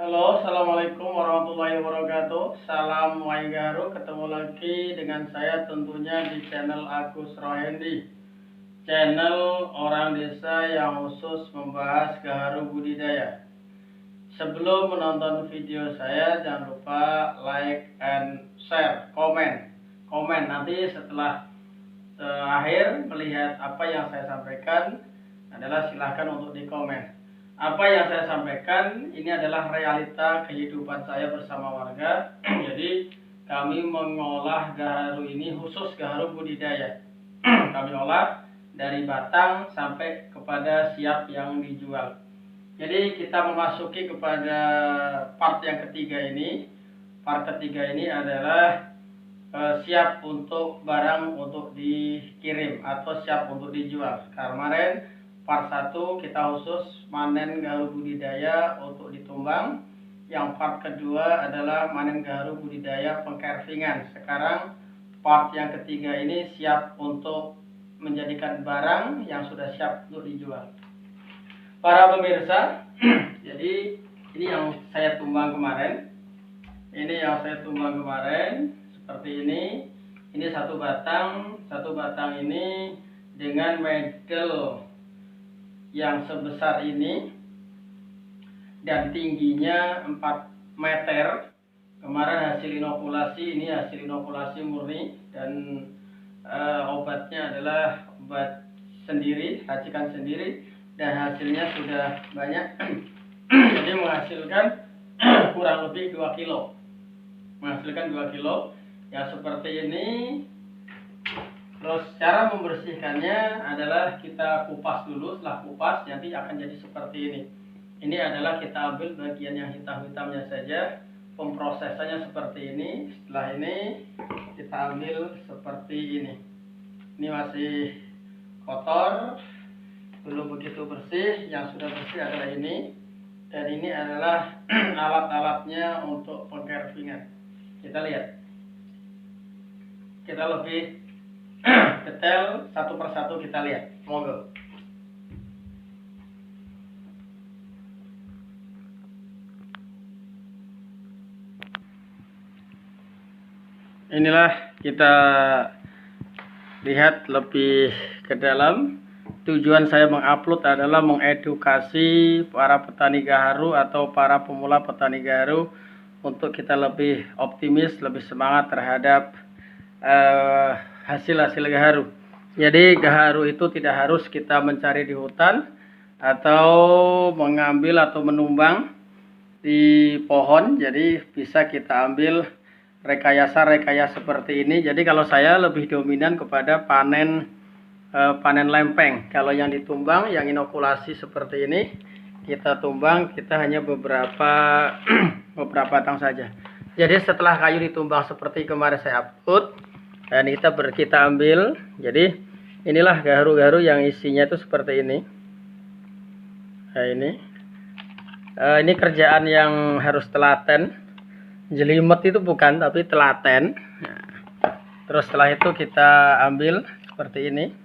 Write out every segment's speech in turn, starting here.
Halo, assalamualaikum warahmatullahi wabarakatuh. Salam Waigaru, ketemu lagi dengan saya tentunya di channel Agus Rohendi, channel orang desa yang khusus membahas gaharu budidaya. Sebelum menonton video saya, jangan lupa like and share, komen nanti setelah akhir melihat apa yang saya sampaikan adalah silahkan untuk di komen. Apa yang saya sampaikan ini adalah realita kehidupan saya bersama warga. Jadi kami mengolah gaharu ini khusus gaharu budidaya. Kami olah dari batang sampai kepada siap yang dijual. Jadi kita memasuki kepada part yang ketiga ini. Part ketiga ini adalah siap untuk barang untuk dikirim atau siap untuk dijual. Kemarin part 1 kita khusus manen gaharu budidaya untuk ditumbang. Yang part kedua adalah manen gaharu budidaya pengkervingan. Sekarang part yang ketiga ini siap untuk menjadikan barang yang sudah siap untuk dijual. Para pemirsa, jadi ini yang saya tumbang kemarin. Seperti ini. Ini satu batang ini dengan medel yang sebesar ini dan tingginya 4 meter. Kemarin hasil inokulasi murni dan obatnya adalah obat sendiri, racikan sendiri, dan hasilnya sudah banyak. Jadi menghasilkan kurang lebih 2 kilo. Ya seperti ini. Terus cara membersihkannya adalah kita kupas dulu. Setelah kupas nanti akan jadi seperti ini. Ini adalah kita ambil bagian yang hitam-hitamnya saja. Pemprosesannya seperti ini. Setelah ini kita ambil seperti ini. Ini masih kotor, belum begitu bersih. Yang sudah bersih adalah ini. Dan ini adalah alat-alatnya untuk pengkervingan. Kita lihat. Kita lebih detail satu persatu kita lihat. Monggo. Inilah kita lihat lebih ke dalam. Tujuan saya mengupload adalah mengedukasi para petani gaharu atau para pemula petani gaharu untuk kita lebih optimis, lebih semangat terhadap hasil-hasil gaharu. Jadi gaharu itu tidak harus kita mencari di hutan atau mengambil atau menumbang di pohon. Jadi bisa kita ambil rekayasa seperti ini. Jadi kalau saya lebih dominan kepada panen lempeng. Kalau yang ditumbang, yang inokulasi seperti ini, kita tumbang, kita hanya beberapa batang saja. Jadi setelah kayu ditumbang seperti kemarin saya upload, dan kita ambil. Jadi inilah gaharu-gaharu yang isinya itu seperti ini. Nah, ini kerjaan yang harus telaten. Jelimet itu bukan, tapi telaten. Nah, terus setelah itu kita ambil seperti ini.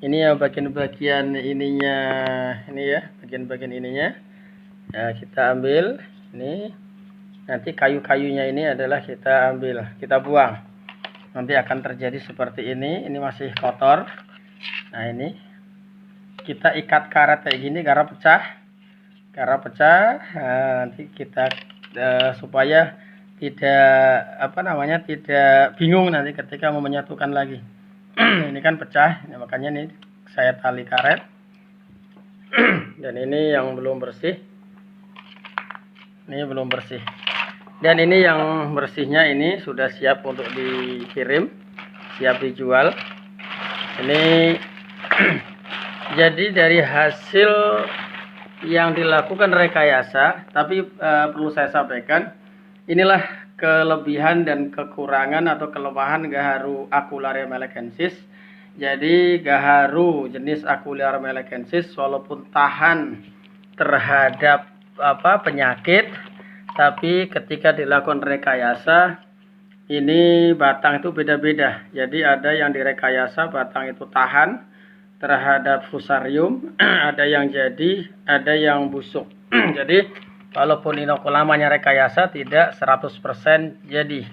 Ini ya bagian-bagian ininya, ini ya bagian-bagian ininya. Nah, kita ambil ini. Nanti kayu-kayunya ini adalah kita ambil, kita buang. Nanti akan terjadi seperti ini. Ini masih kotor. Nah, ini kita ikat karet kayak gini, karena pecah. Nah, nanti kita supaya tidak bingung nanti ketika mau menyatukan lagi. Ini kan pecah, makanya nih saya tali karet. Dan ini yang belum bersih. Ini belum bersih. Dan ini yang bersihnya ini sudah siap untuk dikirim, siap dijual. Ini jadi dari hasil yang dilakukan rekayasa, tapi perlu saya sampaikan, inilah kelebihan dan kekurangan atau kelemahan gaharu Aculearia melekensis. Jadi gaharu jenis Aculearia melekensis walaupun tahan terhadap penyakit, tapi ketika dilakukan rekayasa ini batang itu beda-beda. Jadi ada yang direkayasa batang itu tahan terhadap fusarium, ada yang jadi, ada yang busuk. Jadi walaupun inokulamanya rekayasa tidak 100% jadi.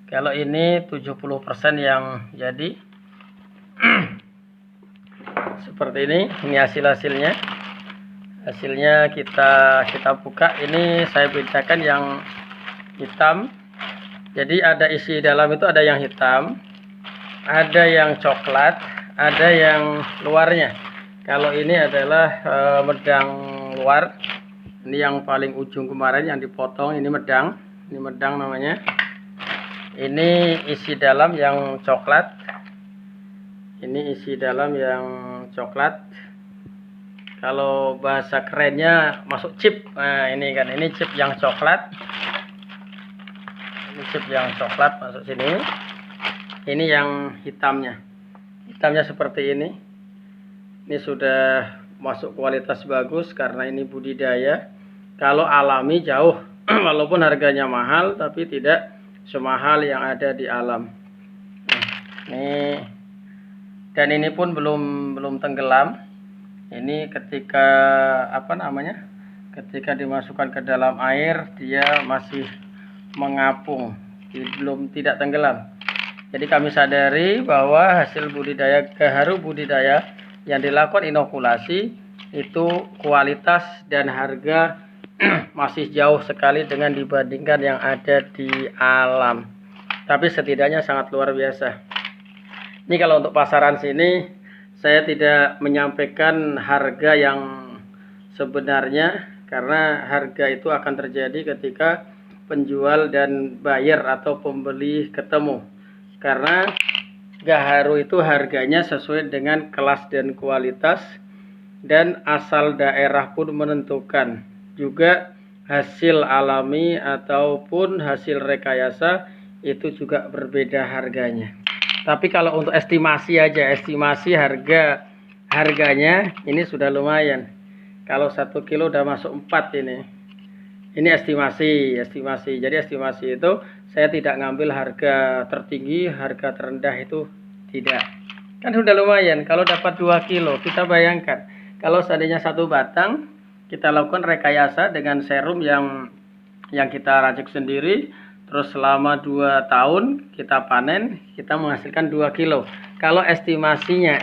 Kalau ini 70% yang jadi. Seperti ini hasilnya. Hasilnya kita buka. Ini saya bedakan yang hitam. Jadi ada isi dalam itu, ada yang hitam, ada yang coklat, ada yang luarnya. Kalau ini adalah medang luar. Ini yang paling ujung kemarin yang dipotong, ini medang namanya. Ini isi dalam yang coklat. Ini isi dalam yang coklat. Kalau bahasa kerennya masuk chip. Nah, ini kan, ini chip yang coklat. Ini chip yang coklat masuk sini. Ini yang hitamnya. Hitamnya seperti ini. Ini sudah masuk kualitas bagus karena ini budidaya. Kalau alami jauh, walaupun harganya mahal, tapi tidak semahal yang ada di alam. Nih, dan ini pun belum tenggelam. Ini ketika ketika dimasukkan ke dalam air, dia masih mengapung, tidak tenggelam. Jadi kami sadari bahwa hasil budidaya gaharu budidaya yang dilakukan inokulasi itu kualitas dan harga masih jauh sekali dengan dibandingkan yang ada di alam. Tapi setidaknya sangat luar biasa. Ini kalau untuk pasaran sini, saya tidak menyampaikan harga yang sebenarnya, karena harga itu akan terjadi ketika penjual dan buyer atau pembeli ketemu. Karena gaharu itu harganya sesuai dengan kelas dan kualitas, dan asal daerah pun menentukan. Juga hasil alami ataupun hasil rekayasa itu juga berbeda harganya. Tapi kalau untuk estimasi aja, estimasi harganya ini sudah lumayan. Kalau 1 kilo udah masuk 4 ini. Ini estimasi. Jadi estimasi itu saya tidak ngambil harga tertinggi, harga terendah itu tidak. Kan sudah lumayan kalau dapat 2 kilo. Kita bayangkan kalau seandainya 1 batang kita lakukan rekayasa dengan serum yang kita racik sendiri, terus selama 2 tahun kita panen, kita menghasilkan 2 kilo. Kalau estimasinya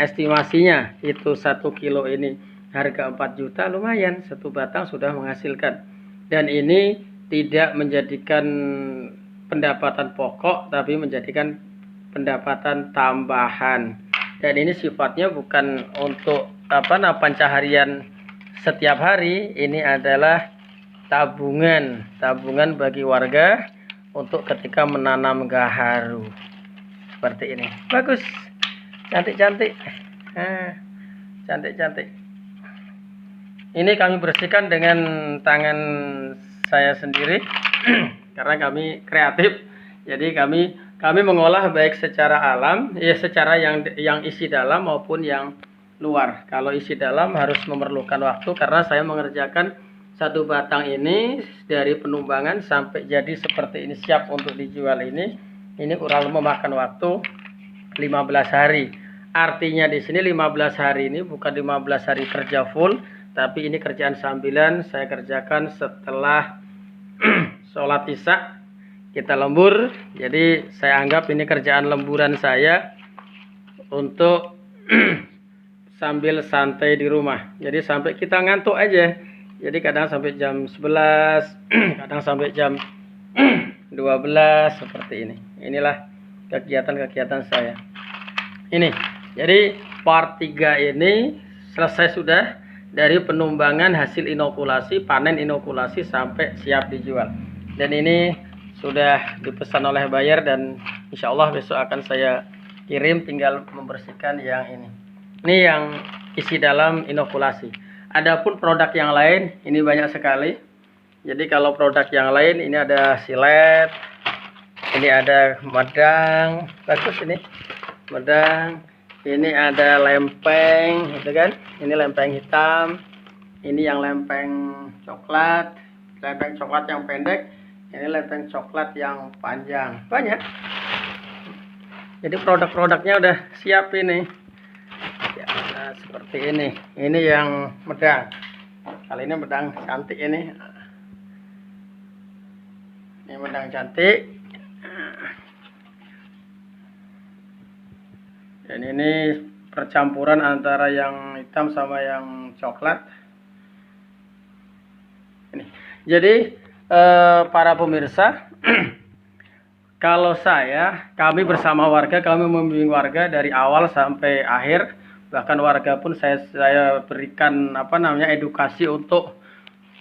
itu 1 kilo ini harga 4 juta, lumayan, 1 batang sudah menghasilkan. Dan ini tidak menjadikan pendapatan pokok, tapi menjadikan pendapatan tambahan. Dan ini sifatnya bukan untuk pencaharian setiap hari. Ini adalah tabungan bagi warga untuk ketika menanam gaharu. Seperti ini. Bagus. Cantik-cantik. Cantik-cantik. Ini kami bersihkan dengan tangan saya sendiri karena kami kreatif. Jadi kami mengolah baik secara alam, ya secara yang isi dalam maupun yang luar. Kalau isi dalam harus memerlukan waktu karena saya mengerjakan 1 batang ini dari penumbangan sampai jadi seperti ini, siap untuk dijual ini kurang lebih memakan waktu 15 hari. Artinya di sini 15 hari ini bukan 15 hari kerja full, tapi ini kerjaan sambilan saya kerjakan setelah sholat isya kita lembur. Jadi saya anggap ini kerjaan lemburan saya untuk sambil santai di rumah. Jadi sampai kita ngantuk aja. Jadi kadang sampai jam 11, kadang sampai jam 12 seperti ini. Inilah kegiatan-kegiatan saya. Ini. Jadi part 3 ini selesai sudah dari penumbangan hasil inokulasi, panen inokulasi sampai siap dijual. Dan ini sudah dipesan oleh buyer dan insya Allah besok akan saya kirim, tinggal membersihkan yang ini. Ini yang isi dalam inokulasi. Adapun produk yang lain ini banyak sekali. Jadi kalau produk yang lain ini ada silet, ini ada medang, bagus ini medang, ini ada lempeng, gitu kan? Ini lempeng hitam, ini yang lempeng coklat yang pendek, ini lempeng coklat yang panjang, banyak. Jadi produk-produknya udah siap ini. Ya, nah, seperti ini yang medang. Kali ini medang cantik ini. Ini benang cantik. Dan ini percampuran antara yang hitam sama yang coklat. Ini. Jadi para pemirsa, kalau kami bersama warga, kami membimbing warga dari awal sampai akhir. Bahkan warga pun saya berikan edukasi untuk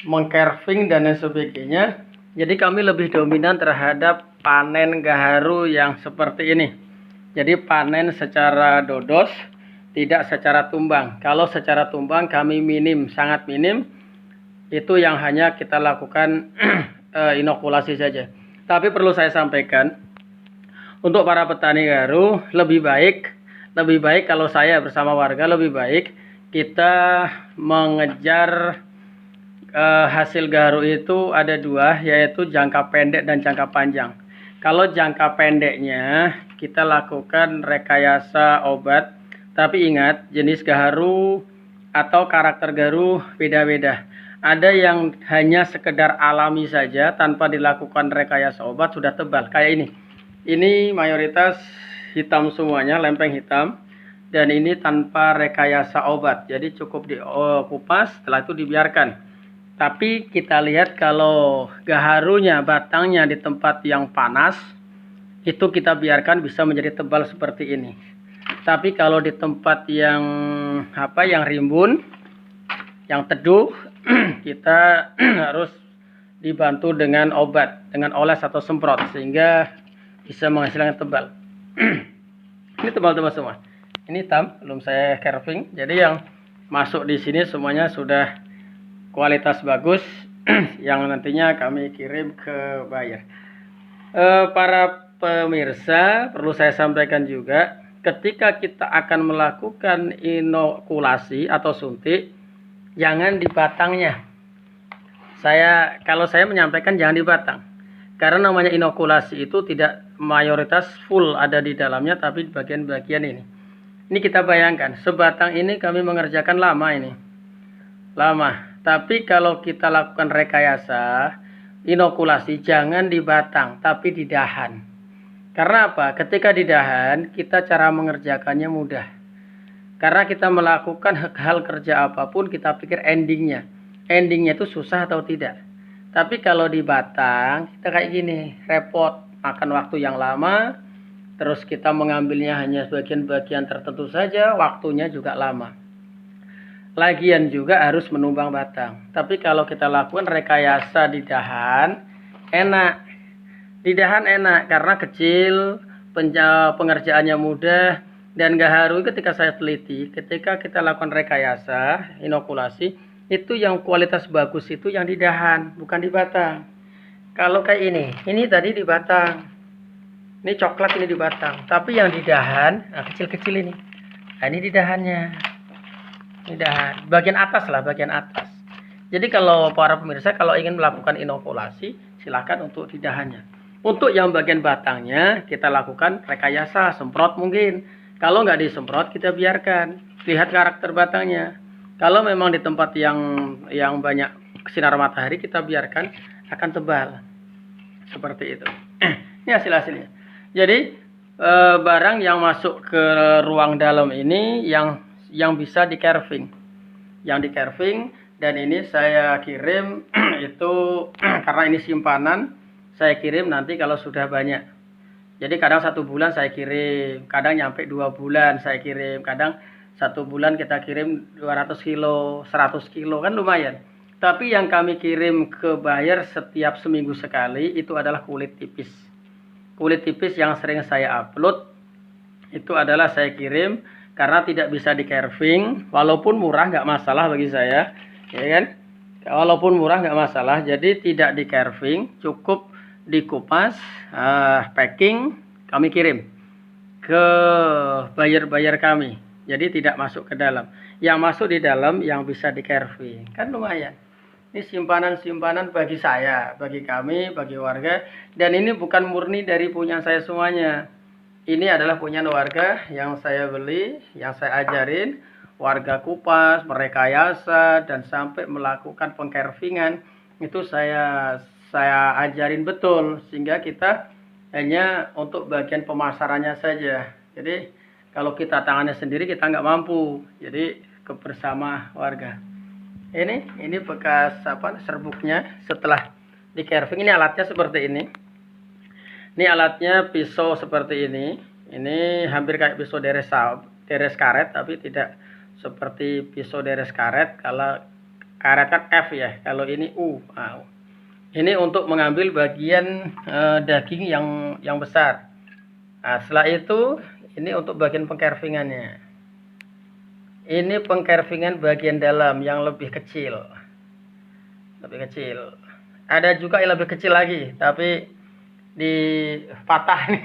mengcarving dan lain sebagainya. Jadi kami lebih dominan terhadap panen gaharu yang seperti ini. Jadi panen secara dodos, tidak secara tumbang. Kalau secara tumbang kami minim, sangat minim. Itu yang hanya kita lakukan inokulasi saja. Tapi perlu saya sampaikan, untuk para petani gaharu lebih baik kalau saya bersama warga lebih baik kita mengejar hasil gaharu itu ada dua, yaitu jangka pendek dan jangka panjang. Kalau jangka pendeknya kita lakukan rekayasa obat, tapi ingat jenis gaharu atau karakter gaharu beda-beda. Ada yang hanya sekedar alami saja tanpa dilakukan rekayasa obat sudah tebal kayak ini. Ini mayoritas hitam semuanya, lempeng hitam, dan ini tanpa rekayasa obat. Jadi cukup dikupas, setelah itu dibiarkan. Tapi kita lihat kalau gaharunya, batangnya di tempat yang panas, itu kita biarkan bisa menjadi tebal seperti ini. Tapi kalau di tempat yang rimbun, yang teduh, kita harus dibantu dengan obat, dengan oles atau semprot, sehingga bisa menghasilkan tebal. Ini tebal-tebal semua. Ini hitam, belum saya carving. Jadi yang masuk di sini semuanya sudah kualitas bagus yang nantinya kami kirim ke buyer. Para pemirsa, perlu saya sampaikan juga, ketika kita akan melakukan inokulasi atau suntik, jangan di batangnya. Kalau saya menyampaikan jangan di batang, karena namanya inokulasi itu tidak mayoritas full ada di dalamnya, tapi bagian-bagian ini. Ini kita bayangkan, sebatang ini kami mengerjakan lama. Tapi kalau kita lakukan rekayasa inokulasi, jangan di batang, tapi di dahan. Karena apa? Ketika di dahan, kita cara mengerjakannya mudah. Karena kita melakukan hal kerja apapun, kita pikir endingnya. Endingnya itu susah atau tidak. Tapi kalau di batang, kita kayak gini, repot. Makan waktu yang lama, terus kita mengambilnya hanya bagian-bagian tertentu saja, waktunya juga lama. Lagian juga harus menumbang batang. Tapi kalau kita lakukan rekayasa di dahan, enak. Di dahan enak karena kecil, pengerjaannya mudah, dan gaharu ketika saya teliti, ketika kita lakukan rekayasa, inokulasi, itu yang kualitas bagus itu yang di dahan, bukan di batang. Kalau kayak ini tadi di batang. Ini coklat, ini di batang. Tapi yang di dahan, kecil-kecil ini. Nah, ini di dahannya. Dahan bagian atas lah, bagian atas. Jadi kalau para pemirsa kalau ingin melakukan inokulasi, silakan untuk di dahannya. Untuk yang bagian batangnya kita lakukan rekayasa, semprot mungkin. Kalau nggak disemprot kita biarkan, lihat karakter batangnya. Kalau memang di tempat yang banyak sinar matahari kita biarkan akan tebal seperti itu. Ini hasilnya. Jadi barang yang masuk ke ruang dalam ini yang bisa di carving, dan ini saya kirim itu karena ini simpanan, saya kirim nanti kalau sudah banyak. Jadi kadang 1 bulan saya kirim, kadang nyampe 2 bulan saya kirim, kadang 1 bulan kita kirim 200 kilo, 100 kilo, kan lumayan. Tapi yang kami kirim ke buyer setiap seminggu sekali itu adalah kulit tipis. Kulit tipis yang sering saya upload itu adalah saya kirim karena tidak bisa di carving, walaupun murah nggak masalah bagi saya, ya kan? Walaupun murah nggak masalah, jadi tidak di carving, cukup dikupas, packing, kami kirim ke buyer-buyer kami. Jadi tidak masuk ke dalam. Yang masuk di dalam yang bisa di carving, kan lumayan. Ini simpanan-simpanan bagi saya, bagi kami, bagi warga, dan ini bukan murni dari punya saya semuanya. Ini adalah punya warga yang saya beli, yang saya ajarin, warga kupas, merekayasa, dan sampai melakukan pengcarvingan. Itu saya saya ajarin betul, sehingga kita hanya untuk bagian pemasarannya saja. Jadi kalau kita tangannya sendiri kita nggak mampu, jadi bersama warga. Ini bekas serbuknya setelah di carving. Ini alatnya seperti ini. Ini alatnya pisau seperti ini. Ini hampir kayak pisau deres karet, tapi tidak seperti pisau deres karet. Kalau karet kan F ya, kalau ini U. Ini untuk mengambil bagian daging yang besar. Nah, setelah itu ini untuk bagian pengcarvingannya. Ini pengcarvingan bagian dalam yang lebih kecil. Lebih kecil. Ada juga yang lebih kecil lagi, tapi di patah nih,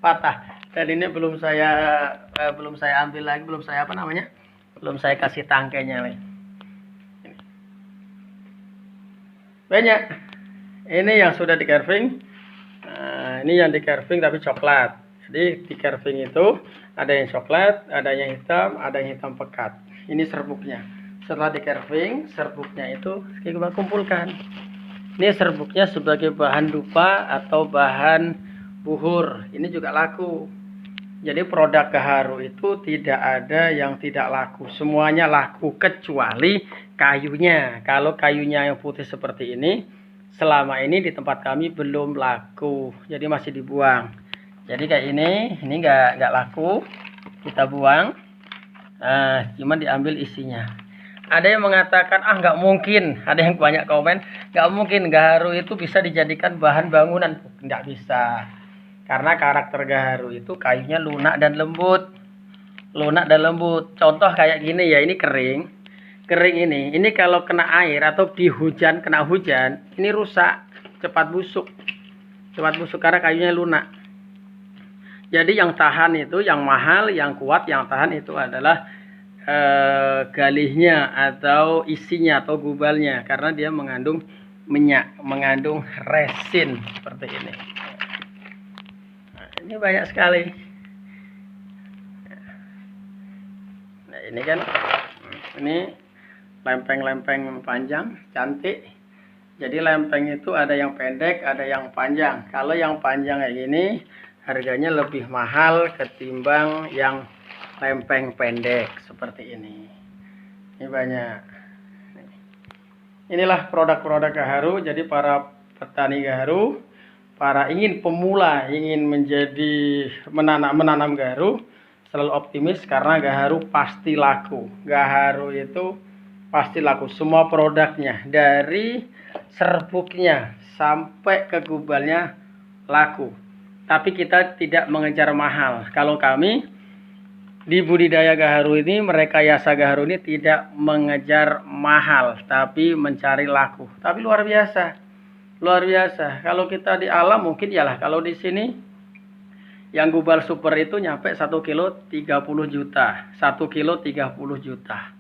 patah. Dan ini belum saya ambil lagi, belum saya belum saya kasih tangkainya lagi. Banyak. Ini yang sudah di carving. Nah, ini yang di carving tapi coklat. Jadi di carving itu ada yang coklat, ada yang hitam, ada yang hitam pekat. Ini serbuknya. Setelah di carving, serbuknya itu kita kumpulkan. Ini serbuknya sebagai bahan dupa atau bahan buhur. Ini juga laku. Jadi produk gaharu itu tidak ada yang tidak laku. Semuanya laku kecuali kayunya. Kalau kayunya yang putih seperti ini, selama ini di tempat kami belum laku. Jadi masih dibuang. Jadi kayak ini nggak laku, kita buang. Nah, cuma diambil isinya. Ada yang mengatakan nggak mungkin, ada yang banyak komen nggak mungkin gaharu itu bisa dijadikan bahan bangunan. Nggak bisa, karena karakter gaharu itu kayunya lunak dan lembut. Contoh kayak gini ya, ini kering ini kalau kena air atau kena hujan ini rusak, cepat busuk karena kayunya lunak. Jadi yang tahan itu, yang mahal, yang kuat, yang tahan itu adalah galihnya atau isinya atau gubalnya, karena dia mengandung minyak, mengandung resin seperti ini. Nah, ini banyak sekali. Nah, ini kan ini lempeng-lempeng panjang cantik. Jadi lempeng itu ada yang pendek, ada yang panjang. Kalau yang panjang kayak gini harganya lebih mahal ketimbang yang lempeng pendek seperti ini. Ini banyak. Inilah produk-produk gaharu. Jadi para petani gaharu, para pemula ingin menjadi menanam gaharu, selalu optimis karena gaharu pasti laku. Gaharu itu pasti laku, semua produknya dari serbuknya sampai ke gubalnya laku. Tapi kita tidak mengejar mahal. Kalau kami di budidaya gaharu ini, merekayasa gaharu ini tidak mengejar mahal, tapi mencari laku. Tapi luar biasa, luar biasa. Kalau kita di alam mungkin yalah, kalau di sini yang gubal super itu nyampe 1 kilo 30 juta, 1 kilo 30 juta.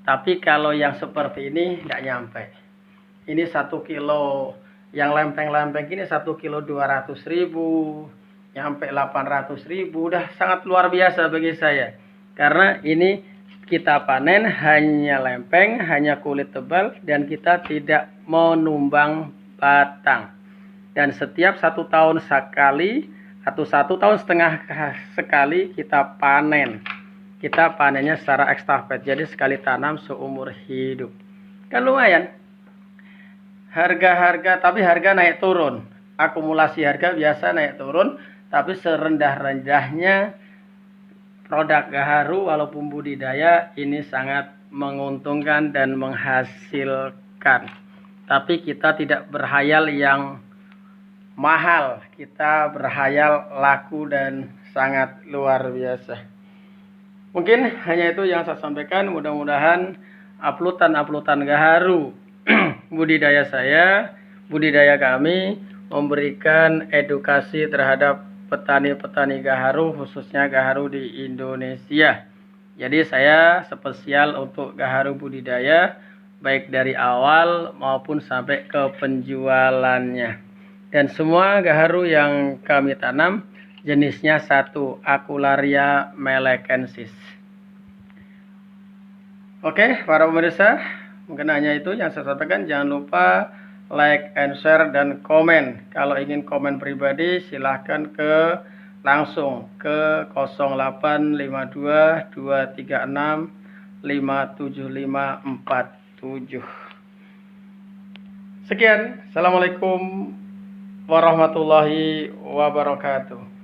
Tapi kalau yang seperti ini nggak nyampe. Ini 1 kilo, yang lempeng-lempeng ini 1 kilo 200.000, nyampe 800.000, udah sangat luar biasa bagi saya. Karena ini kita panen hanya lempeng, hanya kulit tebal, dan kita tidak menumbang batang. Dan setiap 1 tahun sekali atau 1 tahun setengah sekali kita panen. Kita panennya secara estafet, jadi sekali tanam seumur hidup. Kan lumayan. Harga-harga, tapi harga naik turun. Akumulasi harga biasa naik turun, tapi serendah-rendahnya produk gaharu walaupun budidaya ini sangat menguntungkan dan menghasilkan. Tapi kita tidak berhayal yang mahal, kita berhayal laku dan sangat luar biasa. Mungkin hanya itu yang saya sampaikan. Mudah-mudahan uploadan gaharu budidaya saya, budidaya kami memberikan edukasi terhadap petani-petani gaharu, khususnya gaharu di Indonesia. Jadi saya spesial untuk gaharu budidaya, baik dari awal maupun sampai ke penjualannya. Dan semua gaharu yang kami tanam jenisnya satu, Acularia melekensis. Oke, para pemirsa, mungkin hanya itu yang saya sampaikan. Jangan lupa like and share dan komen. Kalau ingin komen pribadi silahkan langsung ke 0852 236 57547. Sekian, assalamualaikum warahmatullahi wabarakatuh.